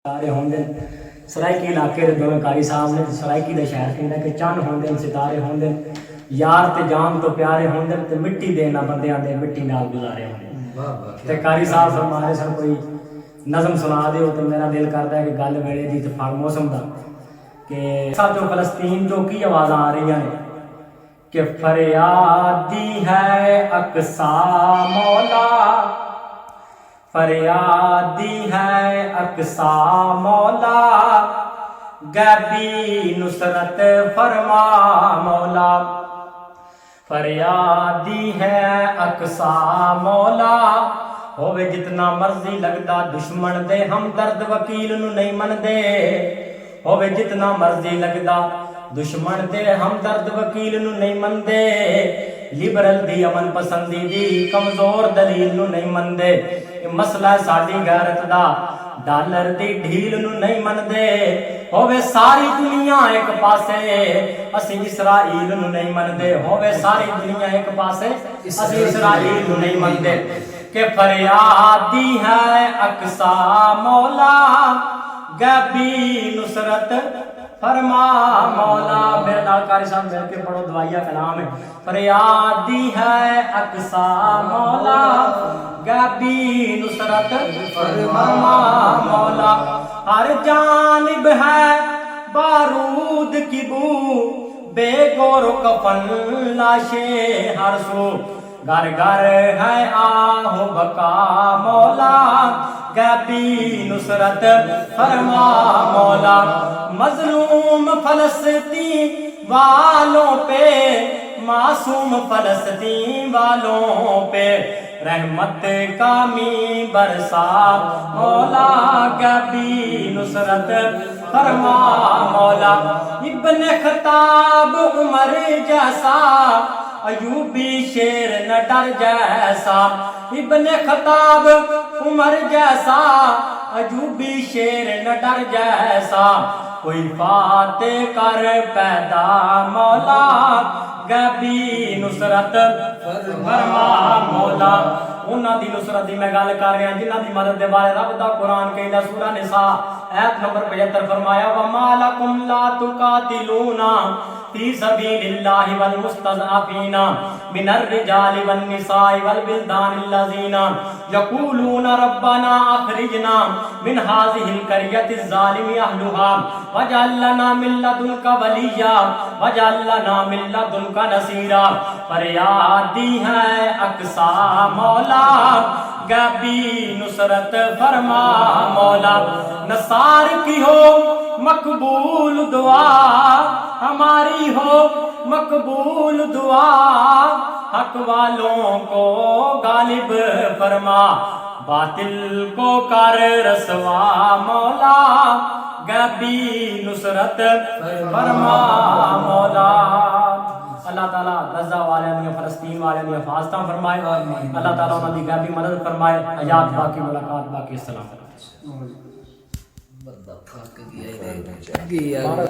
سارے ہوندے سرائکی علاقے دے دوویں قاری صاحب نے سرائکی دا شہر کہندا کہ چند ہوندے ستارے ہوندے یار تے جان تو پیارے ہوندے تے مٹی دے نہ بندیاں دے مٹی نال گزارے ہوندے تے قاری صاحب فرمانے سن کوئی نظم سنا دیو تے میرا دل کردا ہے کہ گل ویلے دی تے پھڑ موسم دا کہ جو فلسطین جو کی آوازاں آ رہی ہیں کہ فریادی ہے اقصی مولا فریادی ہے اقصی مولا غیبی نصرت فرما مولا فریادی ہے اقصی مولا ہووے جتنا مرضی لگدا دشمن دے ہمدرد وکیل نو نہیں مندے ہووے جتنا مرضی لگدا دشمن دے ہمدرد وکیل نو نہیں مندے لبرل دی امن پسندی دی کمزور دلیل نو نہیں مندے مسئلہ ساڈی غیرت دا ڈالر دی ڈھیل نو نہیں مندے ہووے ساری دنیا ایک پاسے اسی اسرائیل نو نہیں مندے ہووے ساری دنیا ایک پاسے اسی اسرائیل نو نہیں مندے کہ فریادی ہے اقصی مولا غیبی نصرت فرما مولا میرے نال قاری صاحب مل کے پڑھو دعائیہ کلام ہے فریادی ہے اقصی مولا غیبی نصرت فرما مولا ہر جانب ہے بارود کی بو بے گور و کفن لاشیں ہر سو گھر گھر ہے آہ بقا مولا غیبی نصرت فرما مولا مظلوم فلسطین والوں پہ معصوم فلسطین والوں پہ رحمت کامی برسا مولا غیبی نصرت فرما مولا ابن خطاب عمر جیسا ایوبی شیر نہ ڈر جیسا ابن خطاب عمر جیسا ایوبی شیر نہ ڈر جیسا کوئی فاتح کر پیدا مولا غیبی نصرت فرما مولا انہاں دی نصرت دی میں گل کر رہا جنہاں دی مدد دے بارے رب دا قرآن کہندا سورہ نساء ایت نمبر 75 فرمایا وما لکم لا تقاتلون فی سبیل اللہ والمستضعفین من الرجال والنساء والولدان الذین یقولون ربنا اخرجنا من هذه القرية الظالم اهلها واجعل لنا من لدنك ولیا واجعل لنا من لدنك نصیرا فریادی ہے اقصی مولا غیبی نصرت فرما مولا نصار کی ہو مقبول دعا ہماری ہو مقبول دعا حق والوں کو غالب فرما باطل کو کر رسوا مولا غیبی نصرت فرما مولا اللہ تعالیٰ غزہ والے نے فلسطین والے نے حفاظتاں فرمائے اللہ تعالیٰ انہوں نے غیبی مدد فرمائے حیات باقی ملاقات باقی السلام